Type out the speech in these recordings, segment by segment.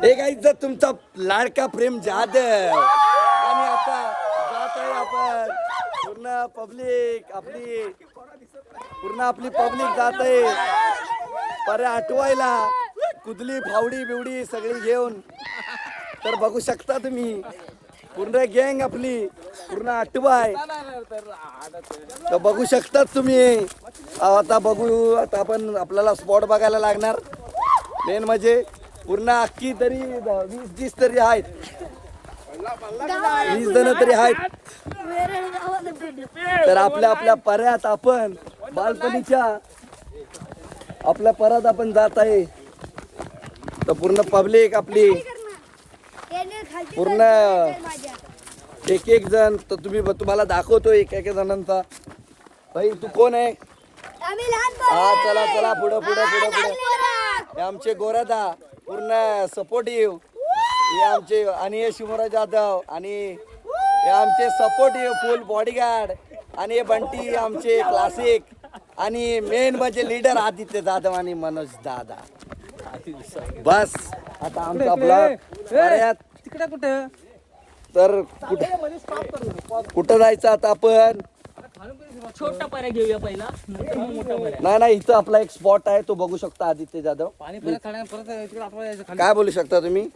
एक इज्जत तुमचा लाडका प्रेम जाधव आणि आता जात आहे आपण पूर्ण पब्लिक आपली पब्लिक जात आहे पर्या आठवायला कुदली फावडी बिवडी सगळी घेऊन. तर बघू शकता तुम्ही पूर्ण गँग आपली पूर्ण आठवाय. तर बघू शकतात तुम्ही. आता बघू आता आपण आपल्याला स्पॉट बघायला लागणार. मेन म्हणजे पूर्ण अख्खी तरी 20-30 तरी आहेत, 20 जण तरी आहेत. तर आपल्या पर्यात आपण बालपणीच्या आपल्या परत आपण जात आहे. तर पूर्ण पब्लिक आपली पूर्ण एक जण. तर तुम्हाला दाखवतो एक जणांचा. भाई तू कोण आहे? हा चला पुढे हे आमचे गोरादा पूर्ण सपोर्टिव्ह. हे आमचे आणि हे शिवराज जाधव आणि हे आमचे सपोर्टिव्ह फुल बॉडीगार्ड आणि हे बंटी आमचे क्लासिक आणि मेन म्हणजे लीडर आदित्य जाधव आणि मनोज दादा. बस आता आमचा आपला तिकडे कुठे तर कुठं जायचं आता आपण? छोटा पर्याय घेऊया पहिला, मोठा पर्याय. नाही इथं आपला एक स्पॉट आहे तो बघू शकता आदित्य जाधव. पाणी परत काय बोलू शकता तुम्ही?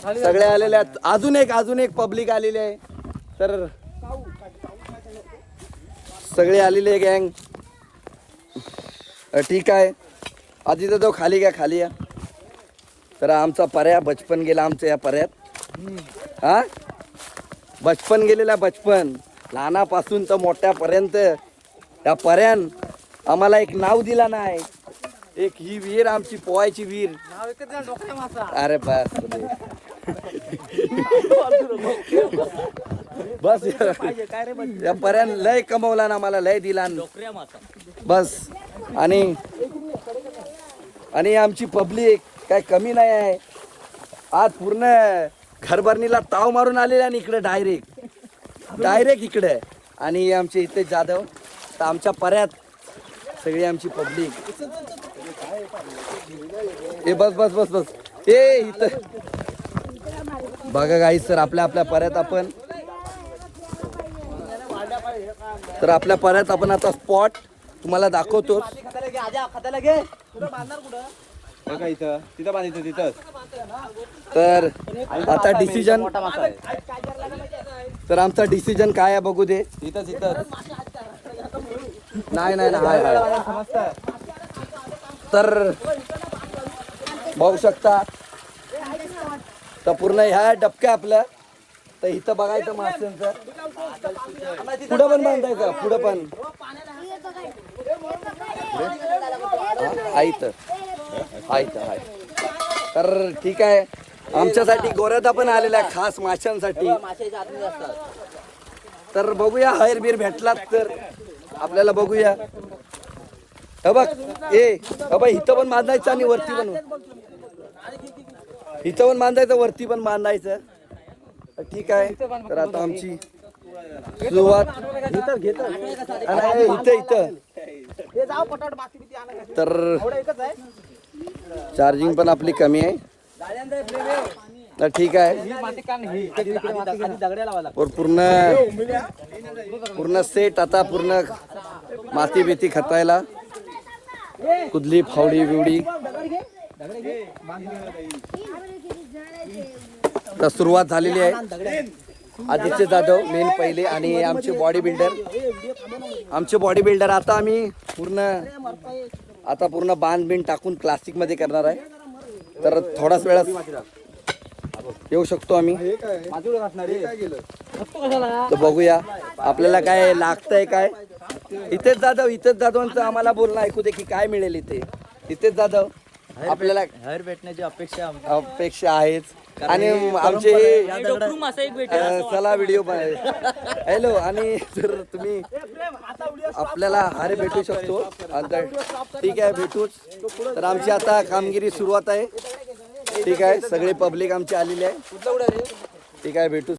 सगळे आलेले आहेत. अजून एक पब्लिक आलेली आहे. तर सगळे आलेले गँग. ठीक आहे आदित्य जाधव खाली या. तर आमचा पर्या बचपन गेला आमचं या पर्यात. हा बचपन गेलेला लहानापासून तर मोठ्यापर्यंत त्या पर्यान आम्हाला एक नाव दिला नाही. एक ही विहीर आमची पोहायची विहीर. अरे बस या पर्यान लय कमवला ना, मला लय दिला बस. आणि आमची पब्लिक काय कमी नाही आहे. आज पूर्ण घरभरणीला ताव मारून आलेला आणि इकडे डायरेक्ट इकडे. आणि आमचे इथे जाधव. तर आमच्या पर्यात सगळी आमची पब्लिक. ए बस ए इथं बघा गाईस. तर आपल्या पर्यात आपण आता स्पॉट तुम्हाला दाखवतो. बघा इथं तिथं बांधायचं तिथं. तर आता डिसिजन तर आमचा डिसिजन काय आहे बघू दे. इथं नाही तर बघू शकता. तर पूर्ण ह्या डबक्या आपल्या. तर इथं बघायचं माशांचं पुढं पण बांधायचं पुढं पण आहे. तर ठीक आहे आमच्यासाठी गोरादा पण आलेला आहे खास माशांसाठी. तर बघूया हैरबीर भेटलात तर आपल्याला बघूया. बघ इथं पण बांधायचं आणि वरती पण वरती पण बांधायचं. ठीक आहे. तर आता आमची सुरुवात इथं तर चार्जिंग पण आपली कमी आहे. तर ठीक आहे. पूर्ण सेट आता पूर्ण माती बिती खतायला कुदली फावडी बिवडी. तर सुरुवात झालेली आहे. आदित्य जाधव मेन पहिले आणि आमचे बॉडी बिल्डर आता आम्ही पूर्ण बांध बिंड टाकून क्लासिक मध्ये करणार आहे. तर थोडाच वेळात येऊ शकतो आम्ही. तर बघूया आपल्याला काय लागतंय काय. इथेच जाधवांचं आम्हाला बोलणं ऐकू दे की काय मिळेल इथेच जाधव. आपल्याला हर भेटण्याची अपेक्षा आहेच. आणि आमचे चला व्हिडिओ हॅलो. आणि जर तुम्ही आपल्याला हारे भेटू शकतो. ठीक आहे भेटूच. तर आमची आता कामगिरी सुरुवात आहे. ठीक आहे सगळे पब्लिक आमची आलेली आहे. ठीक आहे भेटू.